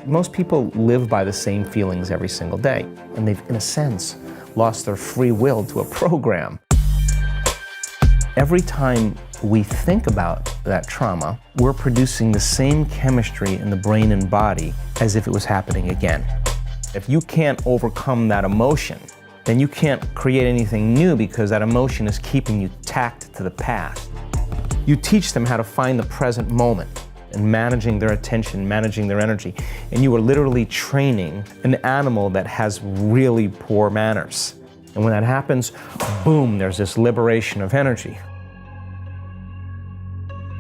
Most people live by the same feelings every single day, and they've, in a sense, lost their free will to a program. Every time we think about that trauma, we're producing the same chemistry in the brain and body as if it was happening again. If you can't overcome that emotion, then you can't create anything new because that emotion is keeping you tacked to the past. You teach them how to find the present moment and managing their attention, managing their energy. And you are literally training an animal that has really poor manners. And when that happens, boom, there's this liberation of energy.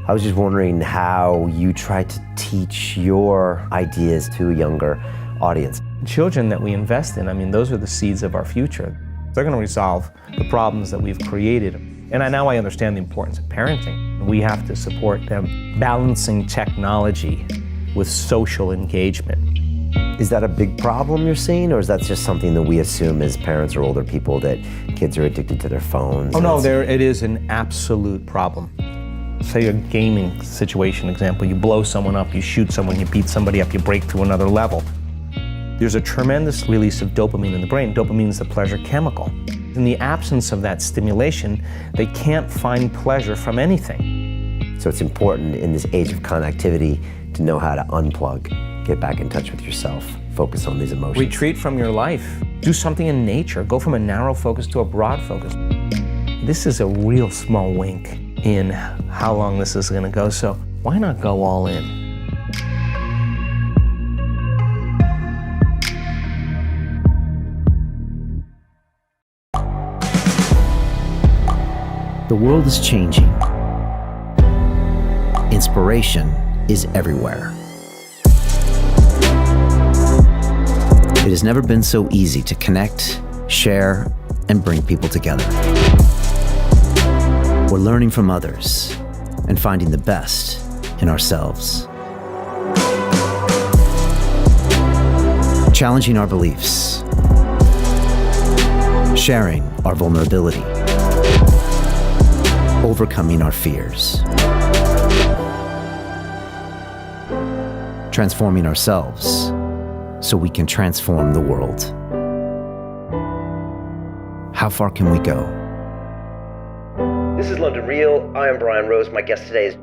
I was just wondering how you try to teach your ideas to a younger audience. Children that we invest in, I mean, those are the seeds of our future. They're going to resolve the problems that we've created. And now I understand the importance of parenting. We have to support them balancing technology with social engagement. Is that a big problem you're seeing, or is that just something that we assume as parents or older people, that kids are addicted to their phones? Oh no, it is an absolute problem. Say a gaming situation example, you blow someone up, you shoot someone, you beat somebody up, you break to another level. There's a tremendous release of dopamine in the brain. Dopamine is the pleasure chemical. In the absence of that stimulation, they can't find pleasure from anything. So it's important in this age of connectivity to know how to unplug, get back in touch with yourself, focus on these emotions. Retreat from your life. Do something in nature. Go from a narrow focus to a broad focus. This is a real small wink in how long this is going to go, so why not go all in? The world is changing. Inspiration is everywhere. It has never been so easy to connect, share, and bring people together. We're learning from others and finding the best in ourselves. Challenging our beliefs. Sharing our vulnerability. Overcoming our fears. Transforming ourselves so we can transform the world. How far can we go? This is London Real. I am Brian Rose. My guest today is...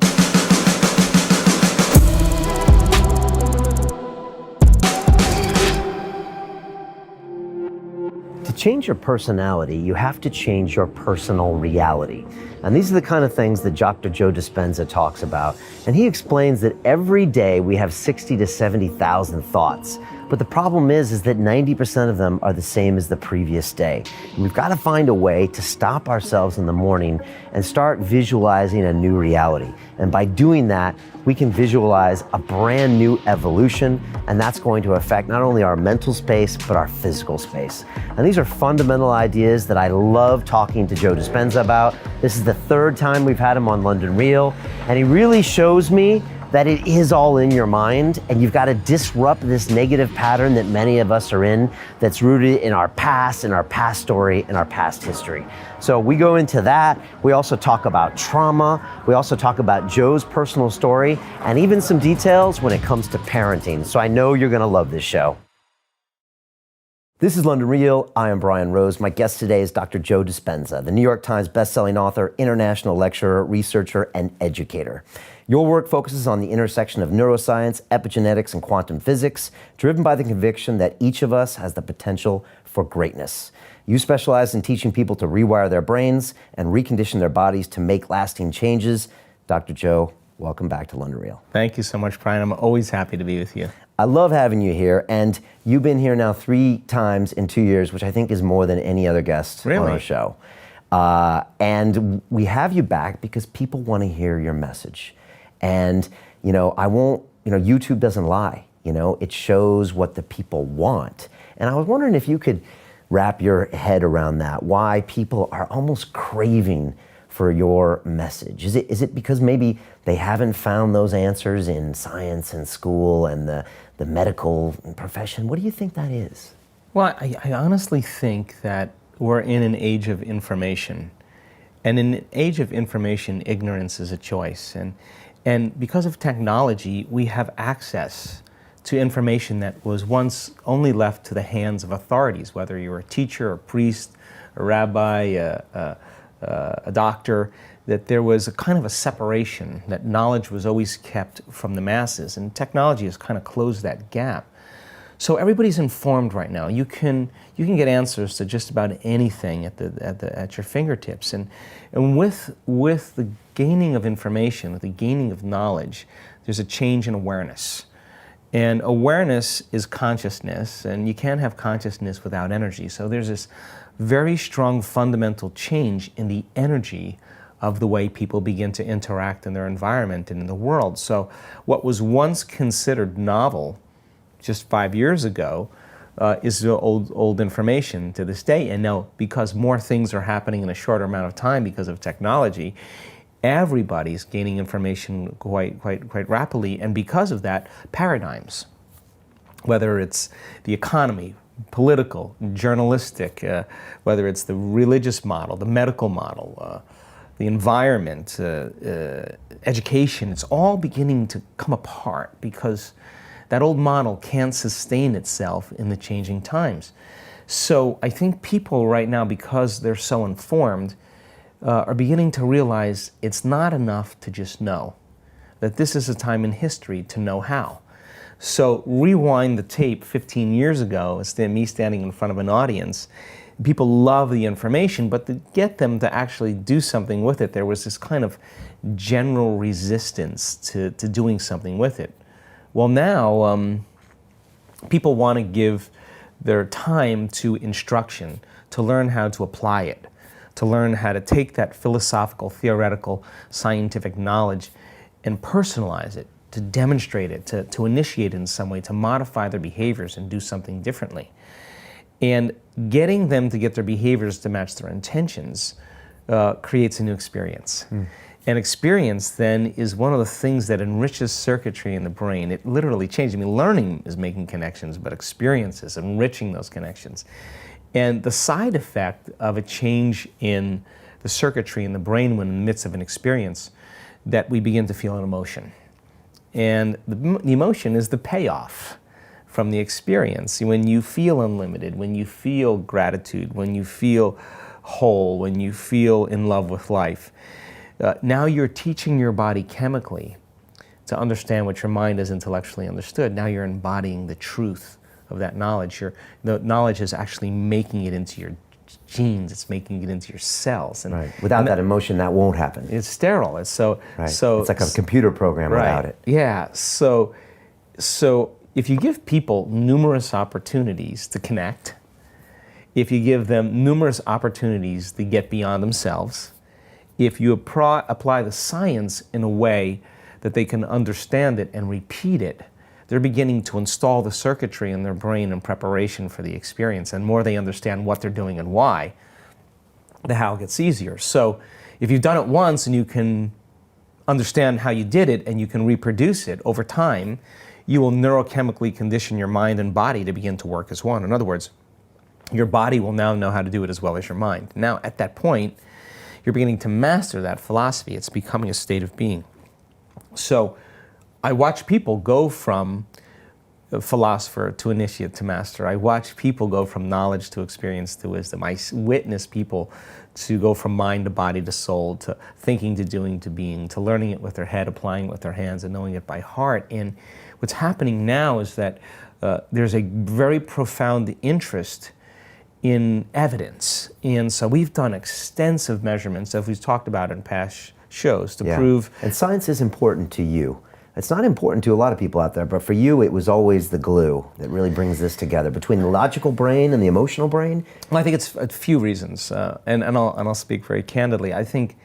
To change your personality, you have to change your personal reality. And these are the kind of things that Dr. Joe Dispenza talks about. And he explains that every day we have 60 to 70,000 thoughts. But the problem is that 90% of them are the same as the previous day. And we've got to find a way to stop ourselves in the morning and start visualizing a new reality. And by doing that, we can visualize a brand new evolution, and that's going to affect not only our mental space, but our physical space. And these are fundamental ideas that I love talking to Joe Dispenza about. This is the third time we've had him on London Real, and he really shows me that it is all in your mind, and you've got to disrupt this negative pattern that many of us are in, that's rooted in our past story, and our past history. So we go into that. We also talk about trauma. We also talk about Joe's personal story, and even some details when it comes to parenting. So I know you're gonna love this show. This is London Real. I am Brian Rose. My guest today is Dr. Joe Dispenza, the New York Times bestselling author, international lecturer, researcher, and educator. Your work focuses on the intersection of neuroscience, epigenetics, and quantum physics, driven by the conviction that each of us has the potential for greatness. You specialize in teaching people to rewire their brains and recondition their bodies to make lasting changes. Dr. Joe, welcome back to London Real. Thank you so much, Brian. I'm always happy to be with you. I love having you here, and you've been here now 3 times in 2 years, which I think is more than any other guest on our show. And we have you back because people want to hear your message. And, YouTube doesn't lie. It shows what the people want. And I was wondering if you could wrap your head around that, why people are almost craving for your message. Is it because maybe they haven't found those answers in science and school and the medical profession? What do you think that is? Well, I honestly think that we're in an age of information. And in an age of information, ignorance is a choice. And because of technology, we have access to information that was once only left to the hands of authorities, whether you were a teacher, a priest, a rabbi, a doctor, that there was a kind of a separation, that knowledge was always kept from the masses, and technology has kind of closed that gap. So everybody's informed right now. You can get answers to just about anything at your fingertips, and with the gaining of information, with the gaining of knowledge, there's a change in awareness. And awareness is consciousness, and you can't have consciousness without energy. So there's this very strong fundamental change in the energy of the way people begin to interact in their environment and in the world. So what was once considered novel just 5 years ago is old information to this day. And now, because more things are happening in a shorter amount of time because of technology, everybody's gaining information quite rapidly. And because of that, paradigms, whether it's the economy, political, journalistic, whether it's the religious model, the medical model, the environment, education, it's all beginning to come apart because that old model can't sustain itself in the changing times. So I think people right now, because they're so informed, are beginning to realize it's not enough to just know, that this is a time in history to know how. So rewind the tape 15 years ago, it's me standing in front of an audience. People love the information, but to get them to actually do something with it, there was this kind of general resistance to doing something with it. Well, now people want to give their time to instruction, to learn how to apply it, to learn how to take that philosophical, theoretical, scientific knowledge and personalize it, to demonstrate it, to initiate it in some way, to modify their behaviors and do something differently. And getting them to get their behaviors to match their intentions creates a new experience. And experience then is one of the things that enriches circuitry in the brain. It literally changes. I mean, learning is making connections, but experience is enriching those connections. And the side effect of a change in the circuitry in the brain when in the midst of an experience, that we begin to feel an emotion. And the emotion is the payoff from the experience. When you feel unlimited, when you feel gratitude, when you feel whole, when you feel in love with life, now you're teaching your body chemically to understand what your mind has intellectually understood. Now you're embodying the truth of that knowledge. The knowledge is actually making it into your genes, it's making it into your cells. And, right. Without that emotion, that won't happen. It's sterile. It's so it's like a computer program without it. Yeah. So if you give people numerous opportunities to connect, if you give them numerous opportunities to get beyond themselves, if you apply the science in a way that they can understand it and repeat it, they're beginning to install the circuitry in their brain in preparation for the experience. And the more they understand what they're doing and why, the how gets easier. So if you've done it once and you can understand how you did it and you can reproduce it over time, you will neurochemically condition your mind and body to begin to work as one. In other words, your body will now know how to do it as well as your mind. Now, at that point, you're beginning to master that philosophy. It's becoming a state of being. So I watch people go from a philosopher to initiate to master. I watch people go from knowledge to experience to wisdom. I witness people to go from mind to body to soul, to thinking to doing to being, to learning it with their head, applying it with their hands, and knowing it by heart. And what's happening now is that there's a very profound interest in evidence. And so we've done extensive measurements, as we've talked about in past shows, to prove. And science is important to you. It's not important to a lot of people out there, but for you, it was always the glue that really brings this together between the logical brain and the emotional brain. Well, I think it's a few reasons, and I'll speak very candidly. I think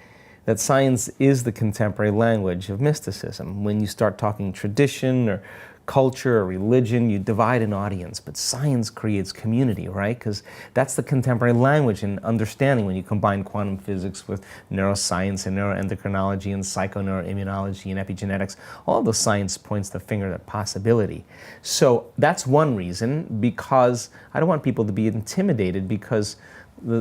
that science is the contemporary language of mysticism. When you start talking tradition or culture or religion, you divide an audience, but science creates community, right? Because that's the contemporary language and understanding when you combine quantum physics with neuroscience and neuroendocrinology and psychoneuroimmunology and epigenetics. All of the science points the finger at possibility. So that's one reason, because I don't want people to be intimidated, because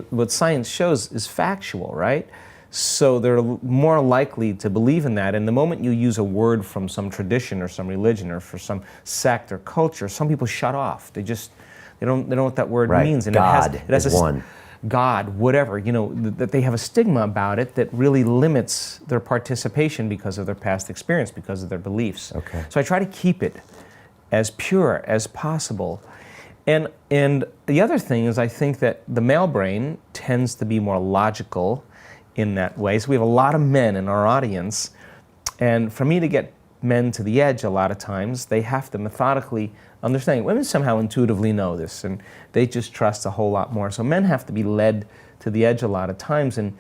what science shows is factual, right? So they're more likely to believe in that. And the moment you use a word from some tradition or some religion or for some sect or culture, some people shut off. They don't know what that word means. And God it has is one. God, whatever, that they have a stigma about it that really limits their participation because of their past experience, because of their beliefs. Okay. So I try to keep it as pure as possible. And the other thing is I think that the male brain tends to be more logical in that way. So we have a lot of men in our audience, and for me to get men to the edge a lot of times, they have to methodically understand. Women somehow intuitively know this, and they just trust a whole lot more. So men have to be led to the edge a lot of times, but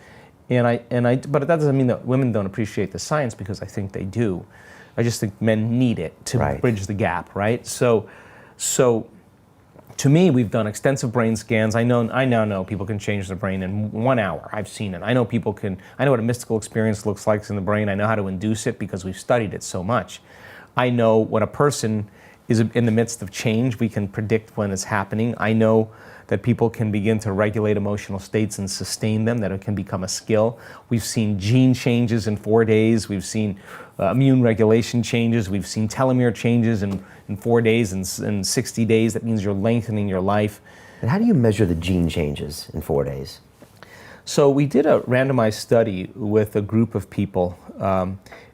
that doesn't mean that women don't appreciate the science, because I think they do. I just think men need it to bridge the gap, right? So to me, we've done extensive brain scans. I now know people can change their brain in 1 hour. I've seen it. I know what a mystical experience looks like in the brain. I know how to induce it because we've studied it so much. I know when a person is in the midst of change, we can predict when it's happening. I know that people can begin to regulate emotional states and sustain them, that it can become a skill. We've seen gene changes in 4 days. We've seen immune regulation changes. We've seen telomere changes in 4 days and 60 days. That means you're lengthening your life. And how do you measure the gene changes in 4 days? So we did a randomized study with a group of people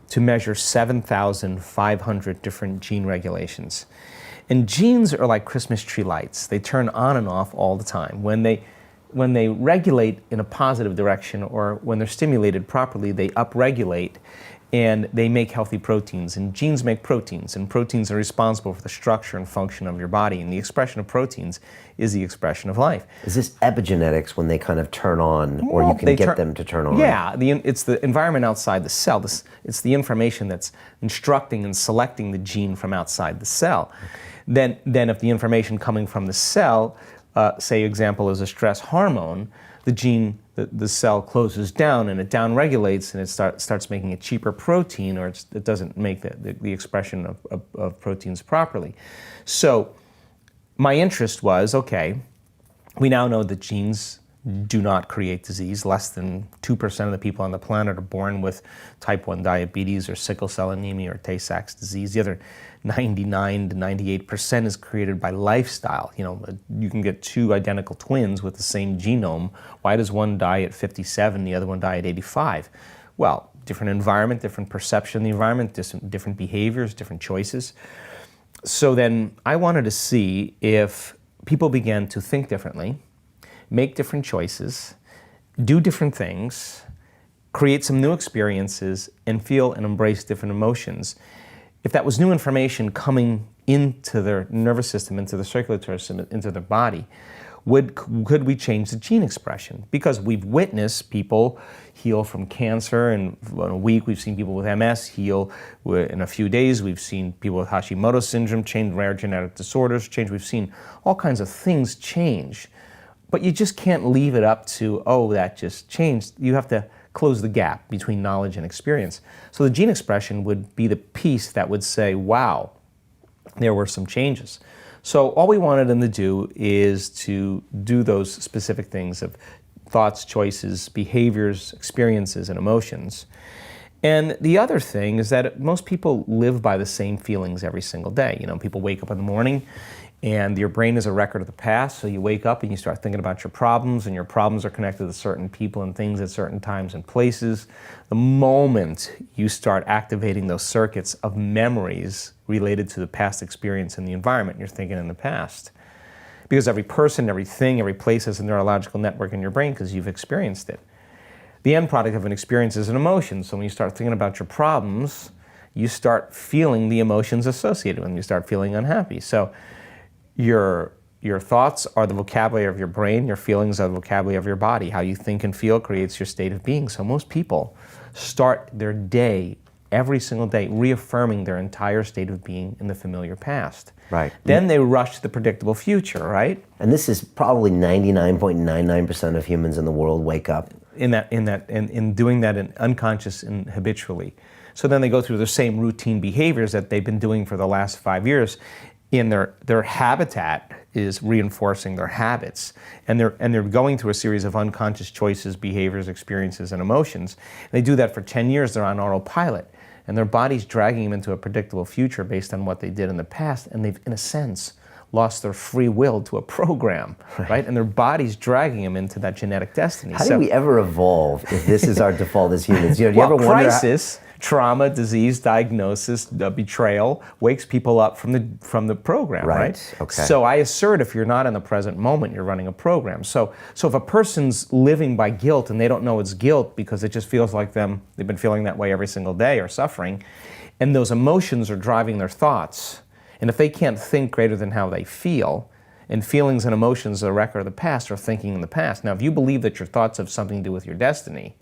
to measure 7,500 different gene regulations. And genes are like Christmas tree lights. They turn on and off all the time. When they regulate in a positive direction, or when they're stimulated properly, they upregulate and they make healthy proteins. And genes make proteins, and proteins are responsible for the structure and function of your body. And the expression of proteins is the expression of life. Is this epigenetics when they kind of turn on, or you can get them to turn on? Yeah, it's the environment outside the cell. It's the information that's instructing and selecting the gene from outside the cell. Okay. Then if the information coming from the cell, say example is a stress hormone, the cell closes down and it downregulates, and it starts making a cheaper protein, or it doesn't make the expression of proteins properly. So my interest was, okay, we now know that genes do not create disease. Less than 2% of the people on the planet are born with type 1 diabetes or sickle cell anemia or Tay-Sachs disease. The other 99 to 98% is created by lifestyle. You can get two identical twins with the same genome. Why does one die at 57, the other one die at 85? Well, different environment, different perception of the environment, different behaviors, different choices. So then I wanted to see if people began to think differently, make different choices, do different things, create some new experiences, and feel and embrace different emotions. If that was new information coming into their nervous system, into the circulatory system, into their body, could we change the gene expression? Because we've witnessed people heal from cancer, and in a week we've seen people with MS heal in a few days. We've seen people with Hashimoto's syndrome change, rare genetic disorders change. We've seen all kinds of things change. But you just can't leave it up to, oh, that just changed. You have to close the gap between knowledge and experience. So the gene expression would be the piece that would say, wow, there were some changes. So all we wanted them to do is to do those specific things of thoughts, choices, behaviors, experiences, and emotions. And the other thing is that most people live by the same feelings every single day. People wake up in the morning, and your brain is a record of the past, so you wake up and you start thinking about your problems, and your problems are connected to certain people and things at certain times and places. The moment you start activating those circuits of memories related to the past experience and the environment, you're thinking in the past. Because every person, every thing, every place has a neurological network in your brain because you've experienced it. The end product of an experience is an emotion, so when you start thinking about your problems, you start feeling the emotions associated with them. You start feeling unhappy. So your thoughts are the vocabulary of your brain, your feelings are the vocabulary of your body. How you think and feel creates your state of being. So most people start their day, every single day, reaffirming their entire state of being in the familiar past. Right. Then they rush to the predictable future, right? And this is probably 99.99% of humans in the world wake up. In doing that unconscious and habitually. So then they go through the same routine behaviors that they've been doing for the last 5 years in their habitat is reinforcing their habits. And they're going through a series of unconscious choices, behaviors, experiences, and emotions. And they do that for 10 years, they're on autopilot. And their body's dragging them into a predictable future based on what they did in the past. And they've, in a sense, lost their free will to a program, right? And their body's dragging them into that genetic destiny. How do we ever evolve if this is our default as humans? Do you ever wonder crisis, trauma, disease, diagnosis, betrayal wakes people up from the program, right? Okay. So I assert if you're not in the present moment, you're running a program. So if a person's living by guilt and they don't know it's guilt because it just feels like they've been feeling that way every single day or suffering, and those emotions are driving their thoughts, and if they can't think greater than how they feel, and feelings and emotions are a record of the past or thinking in the past. Now, if you believe that your thoughts have something to do with your destiny,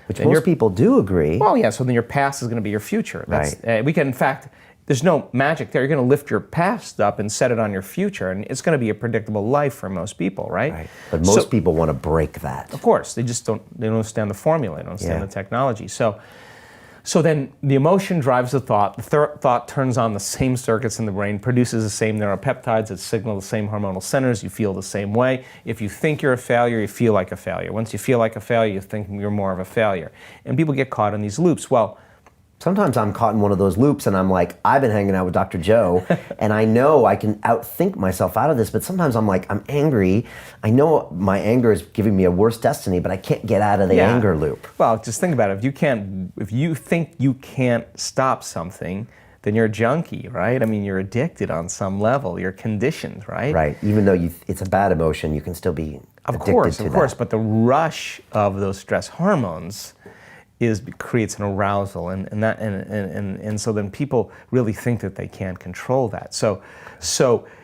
which most people do agree. Well, yeah, so then your past is going to be your future. Right. We can, in fact, there's no magic there. You're going to lift your past up and set it on your future, and it's going to be a predictable life for most people, right? But most people want to break that. Of course, they don't understand the formula, they don't understand the technology. So then the emotion drives the thought. The thought turns on the same circuits in the brain, produces the same neuropeptides that signal the same hormonal centers. You feel the same way. If you think you're a failure, you feel like a failure. Once you feel like a failure, you think you're more of a failure. And people get caught in these loops. Well, sometimes I'm caught in one of those loops and I'm like, I've been hanging out with Dr. Joe and I know I can outthink myself out of this, but sometimes I'm like, I'm angry. I know my anger is giving me a worse destiny, but I can't get out of the anger loop. Well, just think about it. If you think you can't stop something, then you're a junkie, right? I mean, you're addicted on some level. You're conditioned, right? Right. Even though it's a bad emotion, you can still be addicted to that. Of course. But the rush of those stress hormones creates an arousal, and so then people really think that they can't control that. So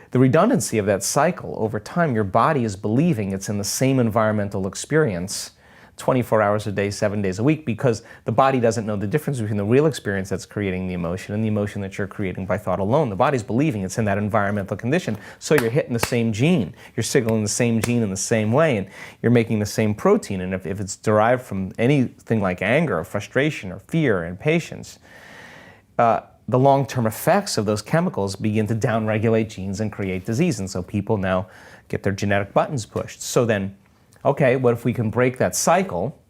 the redundancy of that cycle over time, your body is believing it's in the same environmental experience 24 hours a day, 7 days a week, because the body doesn't know the difference between the real experience that's creating the emotion and the emotion that you're creating by thought alone. The body's believing it's in that environmental condition, so you're hitting the same gene. You're signaling the same gene in the same way, and you're making the same protein. And if it's derived from anything like anger or frustration or fear or impatience, the long-term effects of those chemicals begin to downregulate genes and create disease. And so people now get their genetic buttons pushed. So then, okay, what if we can break that cycle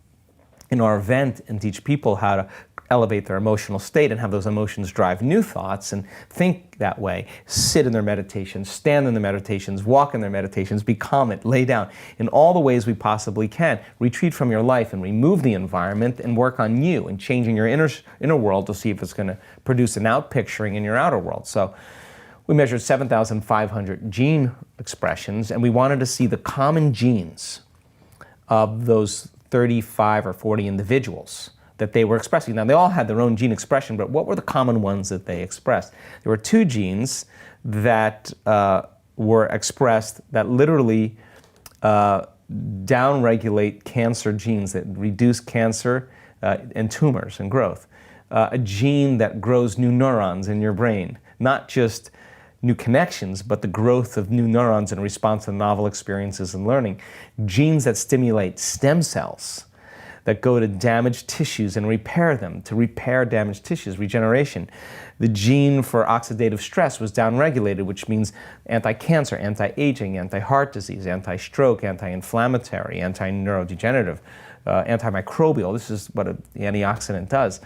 in our event and teach people how to elevate their emotional state and have those emotions drive new thoughts and think that way, sit in their meditations, stand in their meditations, walk in their meditations, be calm, lay down in all the ways we possibly can, retreat from your life and remove the environment and work on you and changing your inner world to see if it's going to produce an out-picturing in your outer world. So we measured 7,500 gene expressions, and we wanted to see the common genes of those 35 or 40 individuals that they were expressing. Now, they all had their own gene expression, but what were the common ones that they expressed? There were two genes that were expressed that literally downregulate cancer genes, that reduce cancer and tumors and growth. A gene that grows new neurons in your brain, not just new connections, but the growth of new neurons in response to novel experiences and learning. Genes that stimulate stem cells that go to damaged tissues and repair them, to repair damaged tissues, regeneration. The gene for oxidative stress was downregulated, which means anti-cancer, anti-aging, anti-heart disease, anti-stroke, anti-inflammatory, anti-neurodegenerative, antimicrobial. This is what the antioxidant does.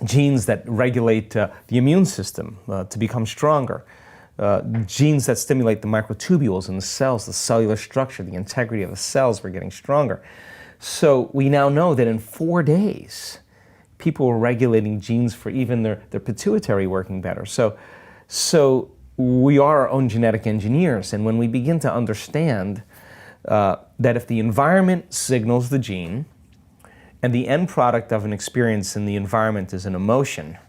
Genes that regulate the immune system to become stronger. Genes that stimulate the microtubules in the cells, the cellular structure, the integrity of the cells were getting stronger. So we now know that in 4 days, people were regulating genes for even their pituitary working better. So we are our own genetic engineers, and when we begin to understand that if the environment signals the gene, and the end product of an experience in the environment is an emotion,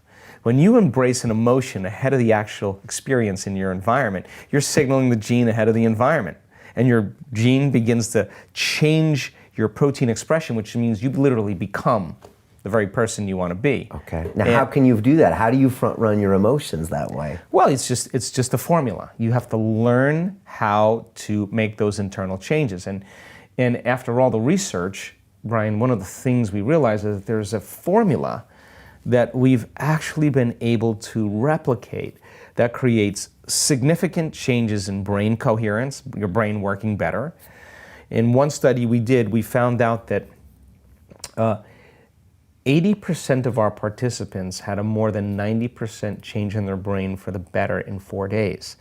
when you embrace an emotion ahead of the actual experience in your environment, you're signaling the gene ahead of the environment. And your gene begins to change your protein expression, which means you literally become the very person you want to be. Okay. Now, how can you do that? How do you front run your emotions that way? Well, it's just a formula. You have to learn how to make those internal changes. And after all the research, Brian, one of the things we realize is that there's a formula that we've actually been able to replicate that creates significant changes in brain coherence, your brain working better. In one study we did, we found out that 80% of our participants had a more than 90% change in their brain for the better in 4 days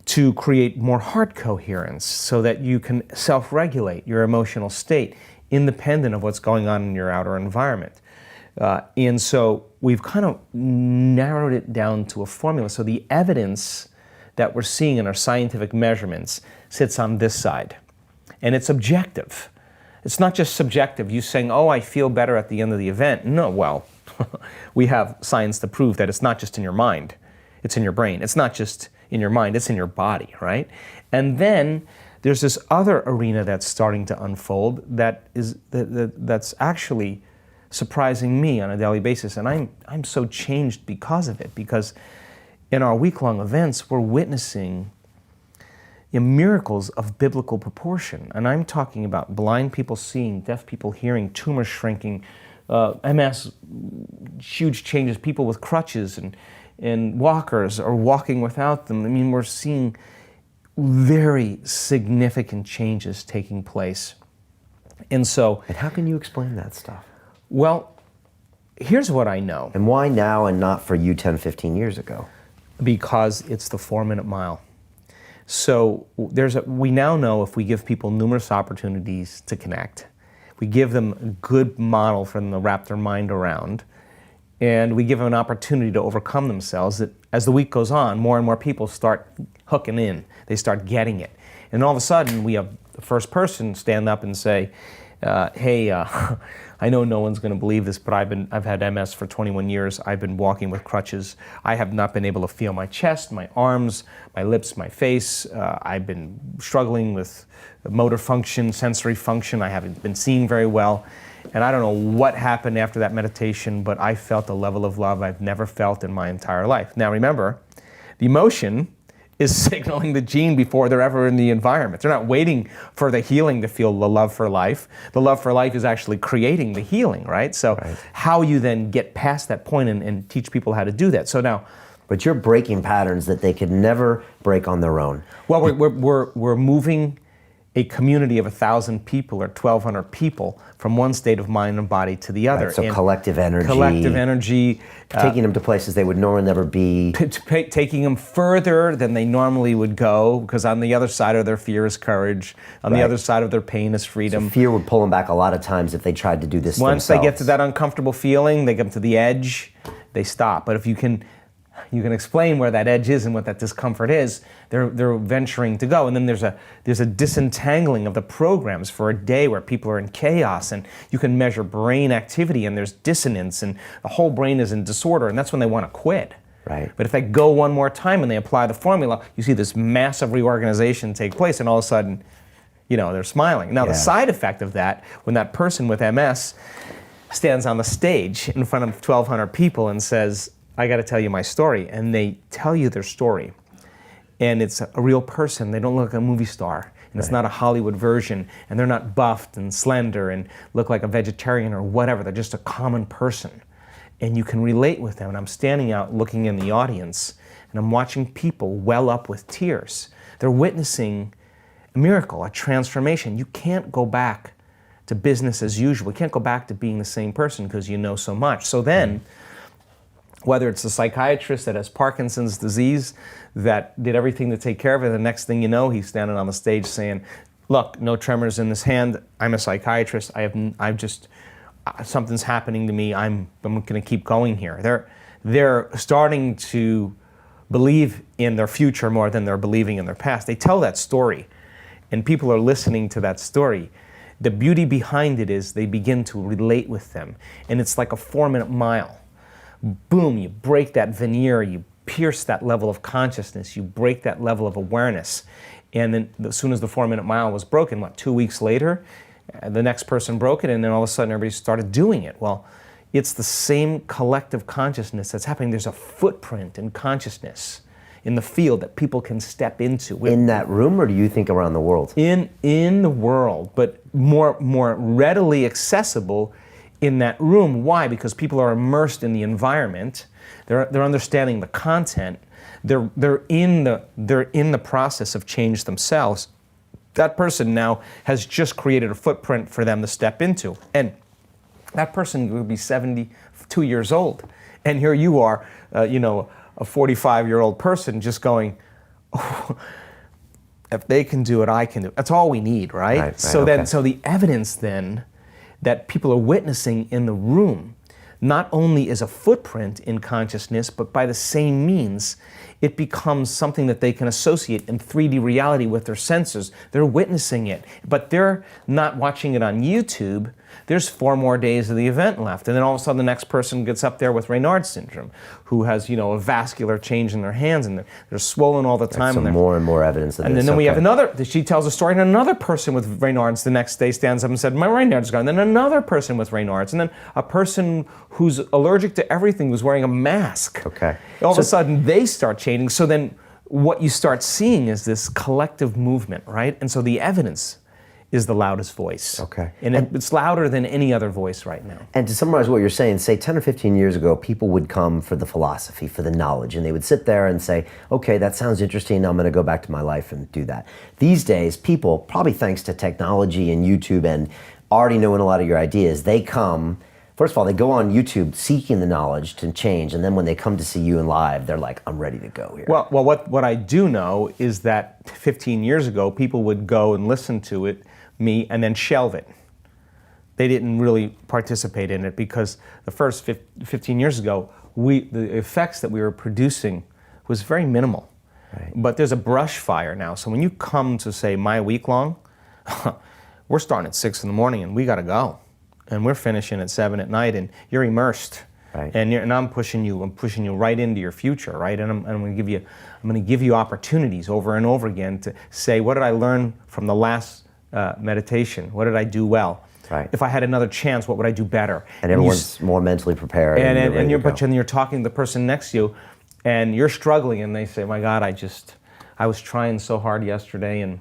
to create more heart coherence so that you can self-regulate your emotional state independent of what's going on in your outer environment. And so we've kind of narrowed it down to a formula. So the evidence that we're seeing in our scientific measurements sits on this side. And it's objective. It's not just subjective, you saying, oh, I feel better at the end of the event. No, well, we have science to prove that it's not just in your mind, it's in your brain. It's not just in your mind, it's in your body, right? And then there's this other arena that's starting to unfold that's actually surprising me on a daily basis. And I'm so changed because of it, because in our week-long events, we're witnessing miracles of biblical proportion. And I'm talking about blind people seeing, deaf people hearing, tumors shrinking, MS, huge changes, people with crutches and walkers or walking without them. I mean, we're seeing very significant changes taking place. And so... And how can you explain that stuff? Well, here's what I know. And why now and not for you 10, 15 years ago? Because it's the 4-minute mile. So we now know if we give people numerous opportunities to connect, we give them a good model for them to wrap their mind around, and we give them an opportunity to overcome themselves, that as the week goes on, more and more people start hooking in. They start getting it. And all of a sudden, we have the first person stand up and say, hey, I know no one's going to believe this, but I've had MS for 21 years. I've been walking with crutches. I have not been able to feel my chest, my arms, my lips, my face. I've been struggling with motor function, sensory function. I haven't been seeing very well. And I don't know what happened after that meditation, but I felt a level of love I've never felt in my entire life. Now remember, the emotion is signaling the gene before they're ever in the environment. They're not waiting for the healing to feel the love for life. The love for life is actually creating the healing, right? So how you then get past that point and teach people how to do that. So now... But you're breaking patterns that they could never break on their own. Well, we're moving a community of 1,000 people or 1,200 people from one state of mind and body to the other. Right, so and collective energy. Collective energy. Taking them to places they would normally never be. Taking them further than they normally would go, because on the other side of their fear is courage. On the other side of their pain is freedom. So fear would pull them back a lot of times if they tried to do this Once themselves. they get to that uncomfortable feeling, they come to the edge, they stop. But if you can explain where that edge is and what that discomfort is, they're venturing to go. And then there's a disentangling of the programs for a day where people are in chaos, and you can measure brain activity and there's dissonance and the whole brain is in disorder, and that's when they want to quit. Right. But if they go one more time and they apply the formula, you see this massive reorganization take place, and all of a sudden, they're smiling. Now the side effect of that, when that person with MS stands on the stage in front of 1,200 people and says, I got to tell you my story, and they tell you their story, and it's a real person. They don't look like a movie star, and it's not a Hollywood version, and they're not buffed and slender and look like a vegetarian or whatever. They're just a common person, and you can relate with them. And I'm standing out looking in the audience, and I'm watching people well up with tears. They're witnessing a miracle, a transformation. You can't go back to business as usual. You can't go back to being the same person because you know so much. So then, whether it's a psychiatrist that has Parkinson's disease that did everything to take care of it, the next thing you know, he's standing on the stage saying, look, no tremors in this hand. I'm a psychiatrist. Something's happening to me. I'm going to keep going here. They're starting to believe in their future more than they're believing in their past. They tell that story, and people are listening to that story. The beauty behind it is they begin to relate with them, and it's like a 4-minute mile. Boom, you break that veneer, you pierce that level of consciousness, you break that level of awareness. And then as soon as the 4-minute mile was broken, 2 weeks later, the next person broke it, and then all of a sudden everybody started doing it. Well, it's the same collective consciousness that's happening. There's a footprint in consciousness in the field that people can step into. In that room, or do you think around the world? In the world, but more readily accessible in that room. Why? Because people are immersed in the environment. They're understanding the content. They're in the process of change themselves. That person now has just created a footprint for them to step into. And that person would be 72 years old. And here you are, a 45-year-old person just going, oh, if they can do it, I can do it. That's all we need, right? So the evidence then that people are witnessing in the room not only is a footprint in consciousness, but by the same means, it becomes something that they can associate in 3D reality with their senses. They're witnessing it, but they're not watching it on YouTube. There's 4 more days of the event left. And then all of a sudden the next person gets up there with Raynaud's syndrome, who has, a vascular change in their hands, and they're swollen all the time. So more and more evidence of this. And then we have another, she tells a story, and another person with Raynaud's the next day stands up and said, my Raynaud's gone. And then another person with Raynaud's, and then a person who's allergic to everything was wearing a mask. Okay. All of a sudden they start changing. So then what you start seeing is this collective movement, right? And so the evidence is the loudest voice. Okay. And it's louder than any other voice right now. And to summarize what you're saying, say 10 or 15 years ago, people would come for the philosophy, for the knowledge, and they would sit there and say, okay, that sounds interesting, I'm gonna go back to my life and do that. These days, people, probably thanks to technology and YouTube and already knowing a lot of your ideas, they come, first of all, they go on YouTube seeking the knowledge to change, and then when they come to see you in live, they're like, I'm ready to go here. Well, what I do know is that 15 years ago, people would go and listen to it, me, and then shelve it. They didn't really participate in it because the first 15 years ago, the effects that we were producing was very minimal. Right. But there's a brush fire now. So when you come to, say, my week long, we're starting at 6 in the morning and we gotta go. And we're finishing at 7 at night, and you're immersed. Right. And I'm pushing you right into your future, right? And I'm going to give you opportunities over and over again to say, what did I learn from the last meditation? What did I do well? Right. If I had another chance, what would I do better? And everyone's more mentally prepared. And you're talking to the person next to you, and you're struggling, and they say, "My God, I was trying so hard yesterday, and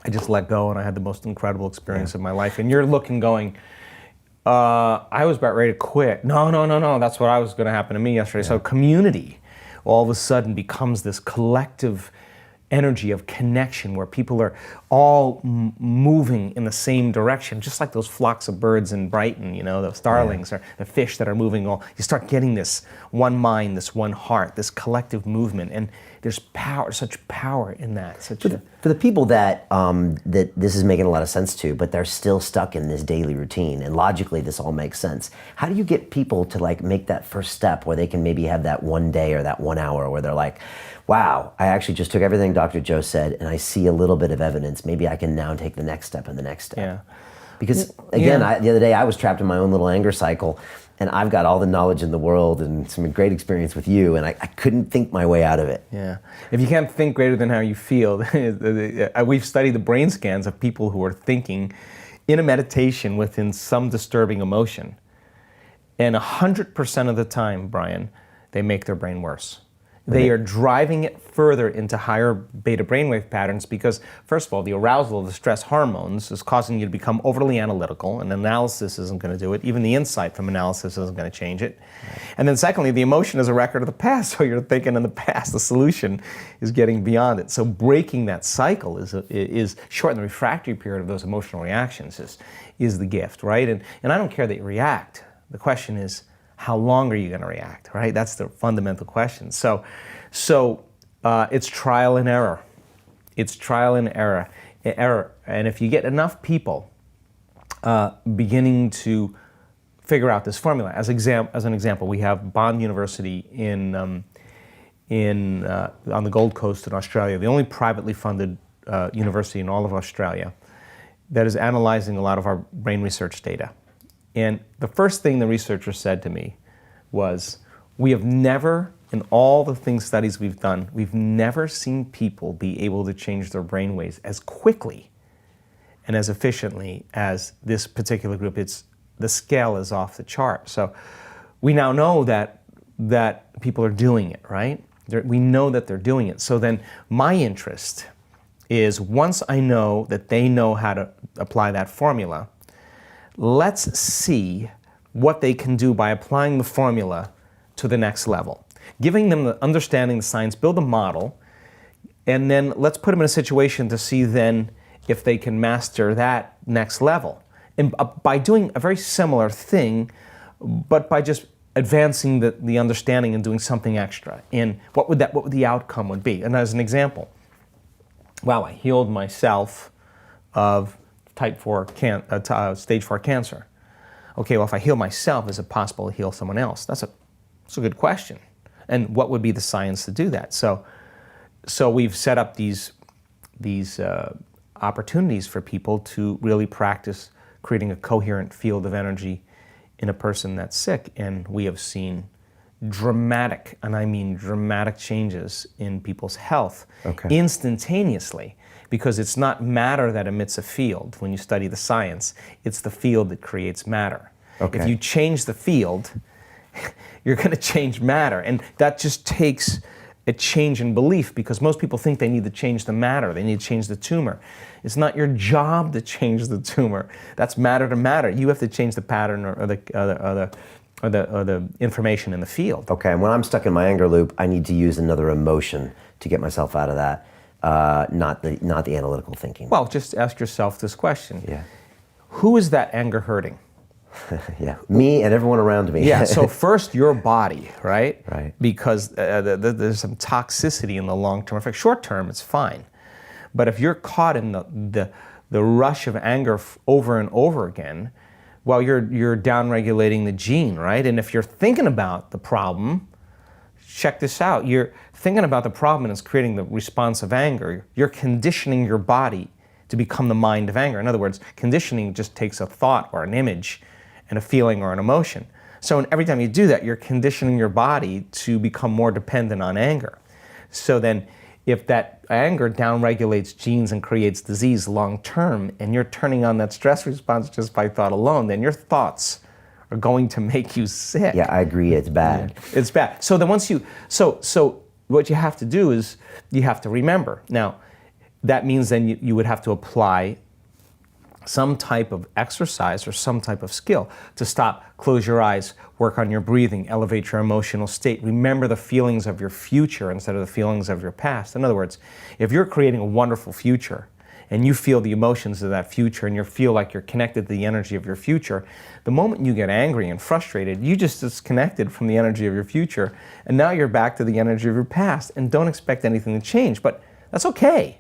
I just let go, and I had the most incredible experience of my life." And you're looking, going, "I was about ready to quit." No, that's what was going to happen to me yesterday. Yeah. So community, all of a sudden, becomes this collective energy of connection where people are all moving in the same direction, just like those flocks of birds in Brighton, those starlings or the fish that are moving you start getting this one mind, this one heart, this collective movement, and there's power, such power in that. For the people that this is making a lot of sense to, but they're still stuck in this daily routine, and logically this all makes sense. How do you get people to make that first step where they can maybe have that one day or that 1 hour where they're like, wow, I actually just took everything Dr. Joe said and I see a little bit of evidence. Maybe I can now take the next step and the next step. Yeah. Because again, the other day I was trapped in my own little anger cycle, and I've got all the knowledge in the world and some great experience with you, and I couldn't think my way out of it. Yeah. If you can't think greater than how you feel, we've studied the brain scans of people who are thinking in a meditation within some disturbing emotion. And 100% of the time, Brian, they make their brain worse. They are driving it further into higher beta brainwave patterns because, first of all, the arousal of the stress hormones is causing you to become overly analytical, and analysis isn't going to do it. Even the insight from analysis isn't going to change it. Right. And then secondly, the emotion is a record of the past, so you're thinking in the past. The solution is getting beyond it. So breaking that cycle is shortening the refractory period of those emotional reactions is the gift, right? And I don't care that you react. The question is, how long are you going to react, right? That's the fundamental question. So it's trial and error. It's trial and error. And if you get enough people beginning to figure out this formula, as an example, we have Bond University on the Gold Coast in Australia, the only privately funded university in all of Australia that is analyzing a lot of our brain research data. And the first thing the researcher said to me was, we have never, in all the studies we've done, we've never seen people be able to change their brainwaves as quickly and as efficiently as this particular group. The scale is off the chart. So we now know that people are doing it, right? We know that they're doing it. So then my interest is, once I know that they know how to apply that formula, let's see what they can do by applying the formula to the next level. Giving them the understanding the science, build a model, and then let's put them in a situation to see then if they can master that next level. And by doing a very similar thing, but by just advancing the understanding and doing something extra. And what would the outcome would be? And as an example, wow, I healed myself of stage 4 cancer. Okay, well, if I heal myself, is it possible to heal someone else? That's a good question. And what would be the science to do that? So we've set up these opportunities for people to really practice creating a coherent field of energy in a person that's sick. And we have seen dramatic, and I mean dramatic, changes in people's health instantaneously, because it's not matter that emits a field. When you study the science, it's the field that creates matter. If you change the field, you're going to change matter. And that just takes a change in belief, because most people think they need to change the matter, they need to change the tumor. It's not your job to change the tumor. That's matter to matter. You have to change the pattern or the information in the field. Okay, and when I'm stuck in my anger loop, I need to use another emotion to get myself out of that, not the analytical thinking. Well, just ask yourself this question. Yeah. Who is that anger hurting? Yeah, me and everyone around me. Yeah, so first your body, right? Right. Because there's some toxicity in the long term. In fact, short term, it's fine. But if you're caught in the rush of anger over and over again, well, you're down-regulating the gene, right? And if you're thinking about the problem, check this out. You're thinking about the problem and it's creating the response of anger. You're conditioning your body to become the mind of anger. In other words, conditioning just takes a thought or an image and a feeling or an emotion. So every time you do that, you're conditioning your body to become more dependent on anger. So then if that anger downregulates genes and creates disease long term, and you're turning on that stress response just by thought alone, then your thoughts are going to make you sick. Yeah, I agree, it's bad. It's bad. So then so what you have to do is you have to remember. Now, that means then you would have to apply some type of exercise or some type of skill to stop, close your eyes, work on your breathing, elevate your emotional state, remember the feelings of your future instead of the feelings of your past. In other words, if you're creating a wonderful future and you feel the emotions of that future and you feel like you're connected to the energy of your future, the moment you get angry and frustrated, you just disconnected from the energy of your future, and now you're back to the energy of your past, and don't expect anything to change. But that's okay.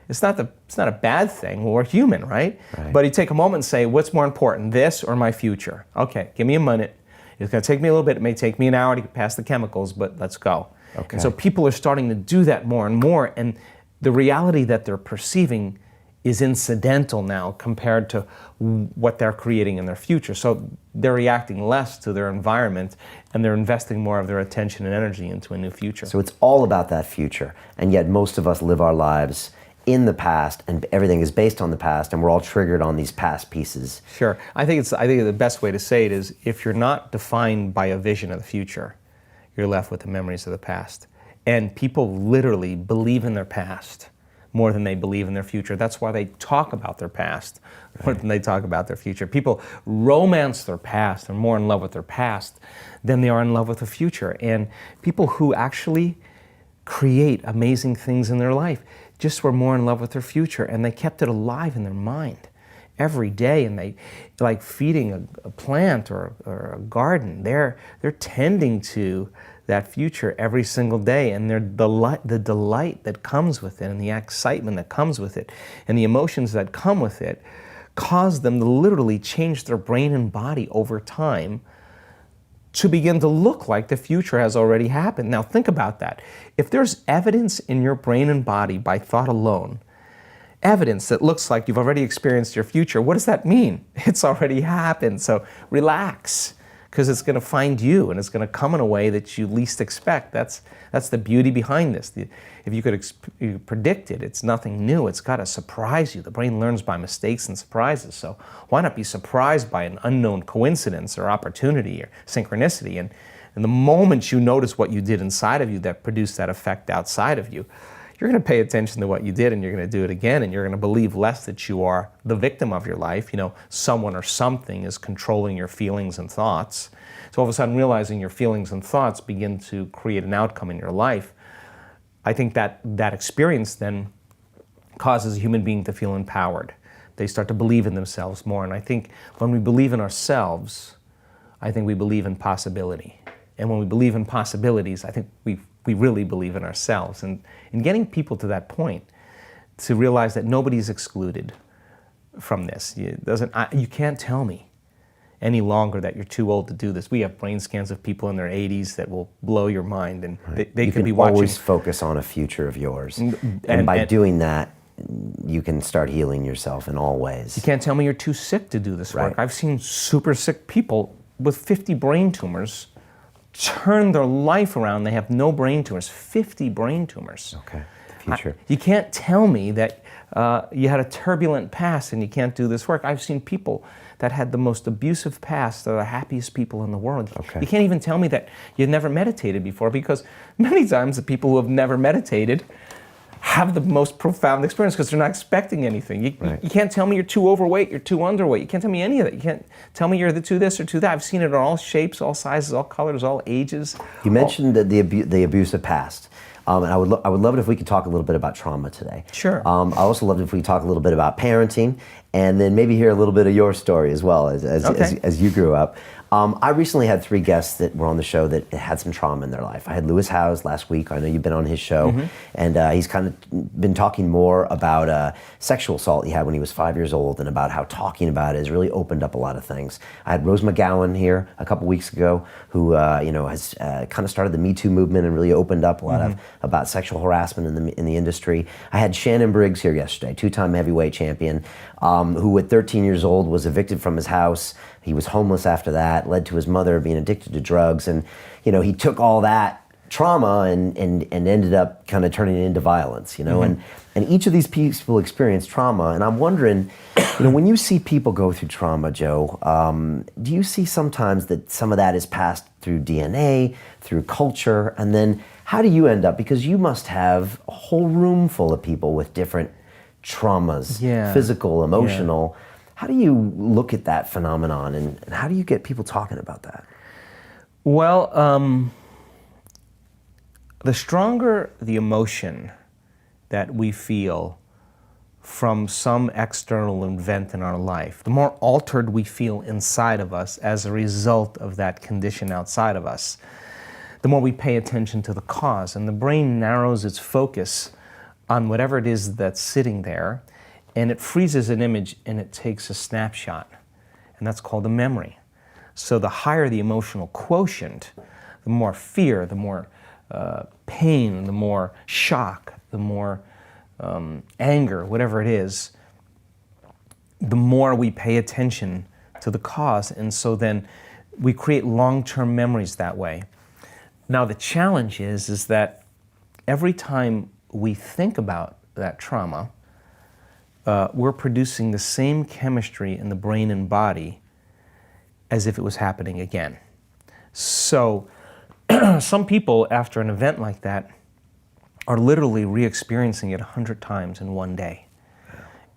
It's not a bad thing. We're human, right? But you take a moment and say, what's more important, this or my future? Okay, give me a minute. It's going to take me a little bit. It may take me an hour to get past the chemicals, but let's go. Okay. And so people are starting to do that more and more, and the reality that they're perceiving is incidental now compared to what they're creating in their future. So they're reacting less to their environment, and they're investing more of their attention and energy into a new future. So it's all about that future, and yet most of us live our lives in the past, and everything is based on the past, and we're all triggered on these past pieces. Sure. I think the best way to say it is, if you're not defined by a vision of the future, you're left with the memories of the past. And people literally believe in their past more than they believe in their future. That's why they talk about their past more than they talk about their future. People romance their past, they're more in love with their past than they are in love with the future. And people who actually create amazing things in their life just were more in love with their future, and they kept it alive in their mind every day. And they, like feeding a plant or a garden, they're tending to that future every single day, and the delight that comes with it, and the excitement that comes with it, and the emotions that come with it, cause them to literally change their brain and body over time to begin to look like the future has already happened. Now think about that. If there's evidence in your brain and body by thought alone, evidence that looks like you've already experienced your future, what does that mean? It's already happened. So relax, because it's going to find you, and it's going to come in a way that you least expect. That's the beauty behind this. If you could predict it, it's nothing new. It's got to surprise you. The brain learns by mistakes and surprises. So why not be surprised by an unknown coincidence or opportunity or synchronicity? And the moment you notice what you did inside of you that produced that effect outside of you, you're going to pay attention to what you did and you're going to do it again, and you're going to believe less that you are the victim of your life. Someone or something is controlling your feelings and thoughts. So all of a sudden realizing your feelings and thoughts begin to create an outcome in your life. I think that experience then causes a human being to feel empowered. They start to believe in themselves more. And I think when we believe in ourselves, I think we believe in possibility. And when we believe in possibilities, I think we really believe in ourselves. And in getting people to that point, to realize that nobody's excluded from this. You can't tell me any longer that you're too old to do this. We have brain scans of people in their 80s that will blow your mind, and right. they you could can be watching. Always focus on a future of yours. And by doing that, you can start healing yourself in all ways. You can't tell me you're too sick to do this work. Right. I've seen super sick people with 50 brain tumors turn their life around. They have no brain tumors, 50 brain tumors. Okay, the future. You can't tell me that you had a turbulent past and you can't do this work. I've seen people that had the most abusive past. They're the happiest people in the world. Okay. You can't even tell me that you've never meditated before, because many times the people who have never meditated have the most profound experience because they're not expecting anything. You can't tell me you're too overweight, you're too underweight. You can't tell me any of that. You can't tell me you're too this or too that. I've seen it in all shapes, all sizes, all colors, all ages. You mentioned the abusive past. And I would love it if we could talk a little bit about trauma today. Sure. I also love it if we could talk a little bit about parenting, and then maybe hear a little bit of your story as well as you grew up. I recently had 3 guests that were on the show that had some trauma in their life. I had Lewis Howes last week. I know you've been on his show, and he's kind of been talking more about sexual assault he had when he was 5 years old, and about how talking about it has really opened up a lot of things. I had Rose McGowan here a couple weeks ago, who has kind of started the Me Too movement and really opened up a lot about sexual harassment in the industry. I had Shannon Briggs here yesterday, 2-time heavyweight champion, who at 13 years old was evicted from his house. He was homeless after that, led to his mother being addicted to drugs, and he took all that trauma and ended up kind of turning it into violence, and each of these people experience trauma, and I'm wondering, when you see people go through trauma, Joe, do you see sometimes that some of that is passed through DNA, through culture, and then how do you end up, because you must have a whole room full of people with different traumas, physical, emotional. How do you look at that phenomenon, and how do you get people talking about that? Well, the stronger the emotion that we feel from some external event in our life, the more altered we feel inside of us as a result of that condition outside of us, the more we pay attention to the cause. And the brain narrows its focus on whatever it is that's sitting there, and it freezes an image and it takes a snapshot. And that's called a memory. So the higher the emotional quotient, the more fear, the more pain, the more shock, the more anger, whatever it is, the more we pay attention to the cause. And so then we create long-term memories that way. Now the challenge is that every time we think about that trauma, we're producing the same chemistry in the brain and body as if it was happening again. So some people, after an event like that, are literally re-experiencing it 100 times in one day.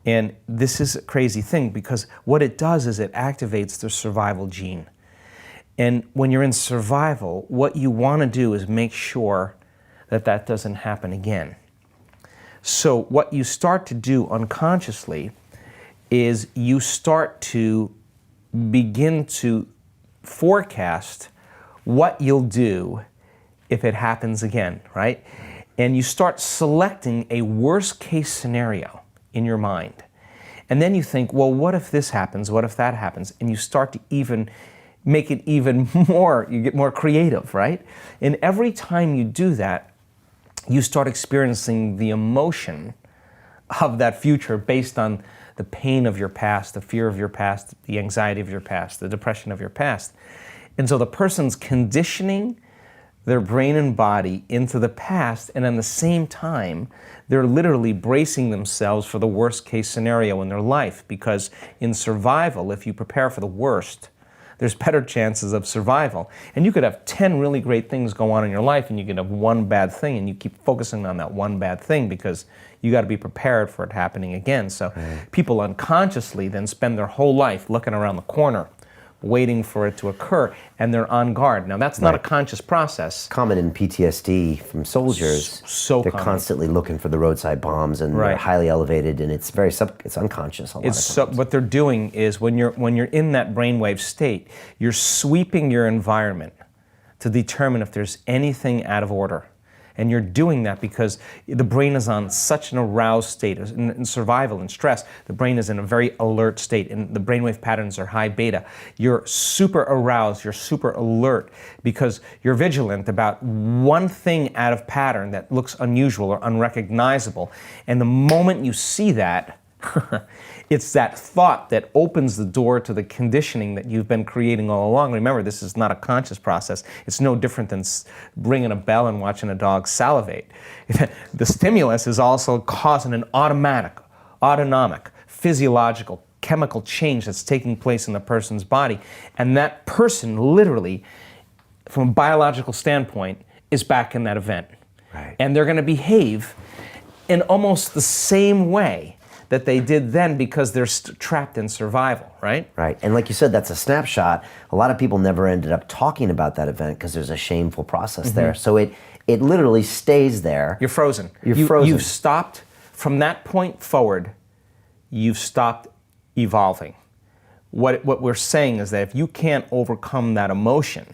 And this is a crazy thing, because what it does is it activates the survival gene. And when you're in survival, what you want to do is make sure that that doesn't happen again. So what you start to do unconsciously is you start to begin to forecast what you'll do if it happens again, right? And you start selecting a worst case scenario in your mind. And then you think, well, what if this happens? What if that happens? And you start to even make it even more, you get more creative, right? And every time you do that, you start experiencing the emotion of that future based on the pain of your past, the fear of your past, the anxiety of your past, the depression of your past. And so the person's conditioning their brain and body into the past, and at the same time, they're literally bracing themselves for the worst case scenario in their life, because in survival, if you prepare for the worst, there's better chances of survival. And you could have 10 really great things go on in your life, and you could have one bad thing, and you keep focusing on that one bad thing because you got to be prepared for it happening again. So people unconsciously then spend their whole life looking around the corner, waiting for it to occur, and they're on guard. Now, that's not a conscious process. Common in PTSD from soldiers. They're common. constantly looking for the roadside bombs, and they're highly elevated, and it's very it's unconscious a lot of times. What they're doing is when you're in that brainwave state, you're sweeping your environment to determine if there's anything out of order. And you're doing that because the brain is on such an aroused state. In survival and stress, the brain is in a very alert state, and the brainwave patterns are high beta. You're super aroused, you're super alert, because you're vigilant about one thing out of pattern that looks unusual or unrecognizable. And the moment you see that, it's that thought that opens the door to the conditioning that you've been creating all along. Remember, this is not a conscious process. It's no different than ringing a bell and watching a dog salivate. The stimulus is also causing an autonomic, physiological, chemical change that's taking place in the person's body. And that person literally, from a biological standpoint, is back in that event. Right. And they're going to behave in almost the same way that they did then because they're trapped in survival, right? Right, and like you said, that's a snapshot. A lot of people never ended up talking about that event because there's a shameful process there. So it literally stays there. You're frozen. You're frozen. You've stopped, from that point forward, you've stopped evolving. What we're saying is that if you can't overcome that emotion,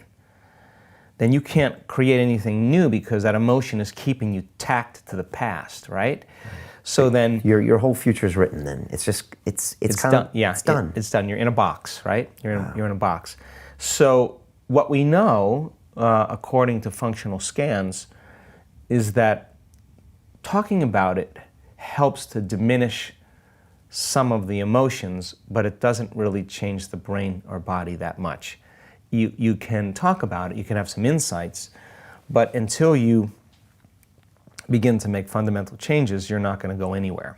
then you can't create anything new because that emotion is keeping you tacked to the past, right? So then your whole future is written. Then it's just it's done. It's done. It's done. You're in a box, right? You're in a box. So what we know, according to functional scans, is that talking about it helps to diminish some of the emotions, but it doesn't really change the brain or body that much. You can talk about it. You can have some insights, but until you begin to make fundamental changes, you're not going to go anywhere.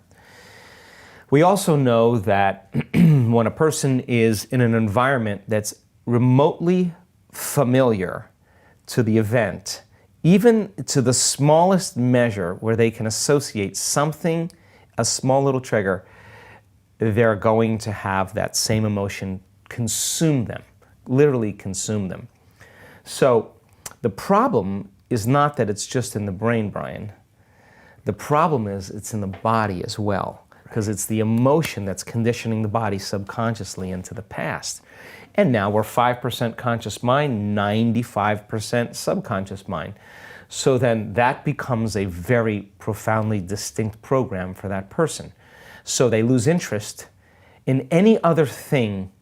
We also know that when a person is in an environment that's remotely familiar to the event, even to the smallest measure where they can associate something, a small little trigger, they're going to have that same emotion consume them, literally consume them. So the problem is not that it's just in the brain, Brian. The problem is it's in the body as well, because it's the emotion that's conditioning the body subconsciously into the past. And now we're 5% conscious mind, 95% subconscious mind. So then that becomes a very profoundly distinct program for that person. So they lose interest in any other thing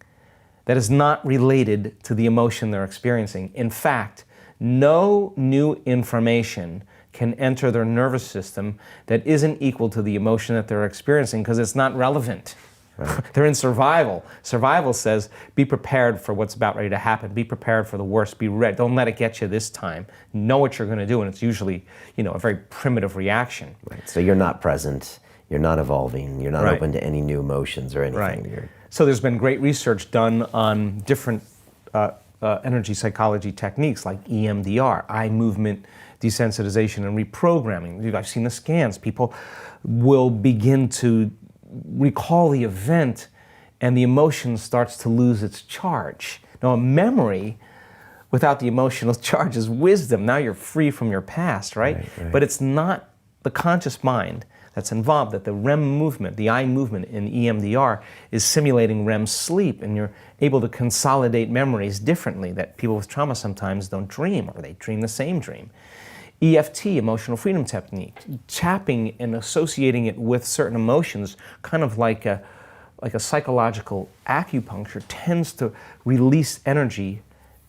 that is not related to the emotion they're experiencing. In fact, no new information can enter their nervous system that isn't equal to the emotion that they're experiencing because it's not relevant. Right. They're in survival. Survival says, be prepared for what's about ready to happen. Be prepared for the worst. Be ready. Don't let it get you this time. Know what you're going to do, and it's usually, a very primitive reaction. Right. So you're not present. You're not evolving. You're not open to any new emotions or anything. Right. So there's been great research done on different energy psychology techniques like EMDR, eye movement desensitization and reprogramming. I've seen the scans. People will begin to recall the event and the emotion starts to lose its charge. Now, a memory without the emotional charge is wisdom. Now you're free from your past, right? But it's not the conscious mind that's involved, that the REM movement, the eye movement in EMDR is simulating REM sleep, and you're able to consolidate memories differently that people with trauma sometimes don't dream, or they dream the same dream. EFT, emotional freedom technique, tapping and associating it with certain emotions, kind of like a psychological acupuncture, tends to release energy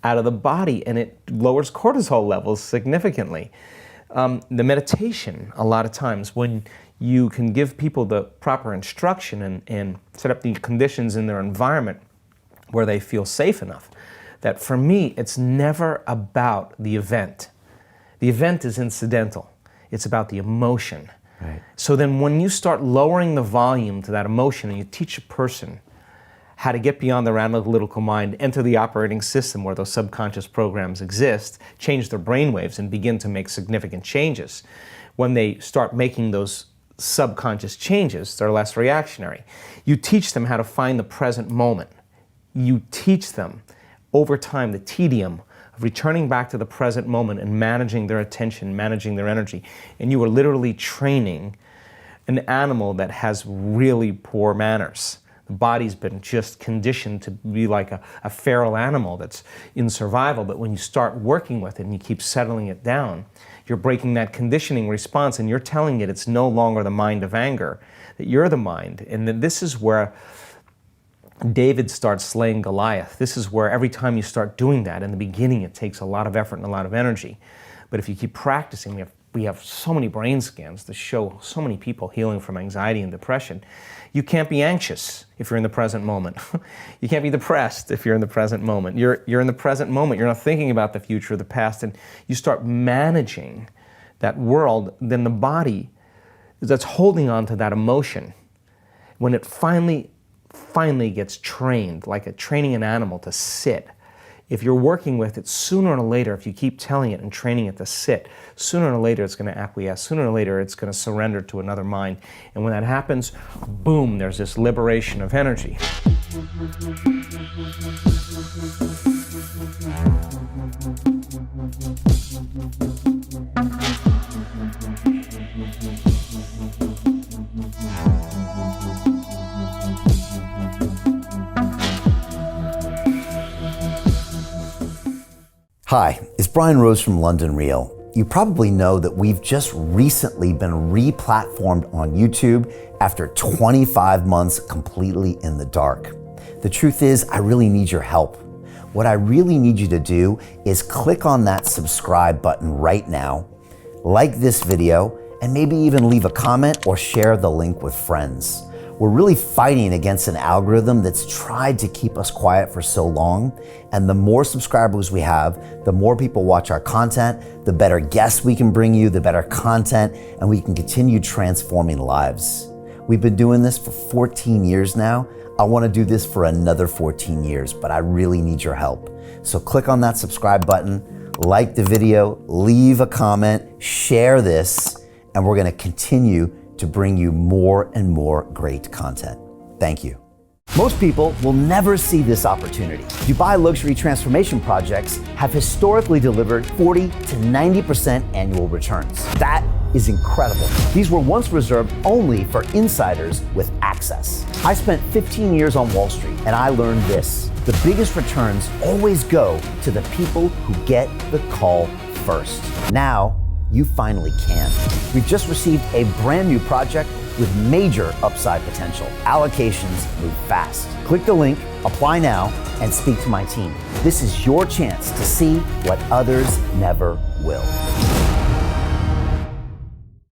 out of the body, and it lowers cortisol levels significantly. The meditation, a lot of times, when you can give people the proper instruction and set up the conditions in their environment where they feel safe enough, that for me, it's never about the event. The event is incidental. It's about the emotion. Right. So then when you start lowering the volume to that emotion and you teach a person how to get beyond their analytical mind, enter the operating system where those subconscious programs exist, change their brainwaves, and begin to make significant changes. When they start making those subconscious changes, they're less reactionary. You teach them how to find the present moment. You teach them over time the tedium of returning back to the present moment and managing their attention, managing their energy. And you are literally training an animal that has really poor manners. The body's been just conditioned to be like a feral animal that's in survival, but when you start working with it and you keep settling it down, you're breaking that conditioning response and you're telling it it's no longer the mind of anger, that you're the mind. And then this is where David starts slaying Goliath. This is where every time you start doing that, in the beginning it takes a lot of effort and a lot of energy. But if you keep practicing, we have so many brain scans that show so many people healing from anxiety and depression. You can't be anxious if you're in the present moment. You can't be depressed if you're in the present moment. You're in the present moment. You're not thinking about the future or the past, and you start managing that world, then the body that's holding on to that emotion, when it finally gets trained, like training an animal to sit, if you're working with it, sooner or later, if you keep telling it and training it to sit, sooner or later it's going to acquiesce, sooner or later it's going to surrender to another mind. And when that happens, boom, there's this liberation of energy. Hi, it's Brian Rose from London Real. You probably know that we've just recently been re-platformed on YouTube after 25 months completely in the dark. The truth is, I really need your help. What I really need you to do is click on that subscribe button right now, like this video, and maybe even leave a comment or share the link with friends. We're really fighting against an algorithm that's tried to keep us quiet for so long. And the more subscribers we have, the more people watch our content, the better guests we can bring you, the better content, and we can continue transforming lives. We've been doing this for 14 years now. I want to do this for another 14 years, but I really need your help. So click on that subscribe button, like the video, leave a comment, share this, and we're going to continue to bring you more and more great content. Thank you. Most people will never see this opportunity. Dubai luxury transformation projects have historically delivered 40 to 90% annual returns. That is incredible. These were once reserved only for insiders with access. I spent 15 years on Wall Street and I learned this: the biggest returns always go to the people who get the call first. Now, you finally can. We've just received a brand new project with major upside potential. Allocations move fast. Click the link, apply now, and speak to my team. This is your chance to see what others never will.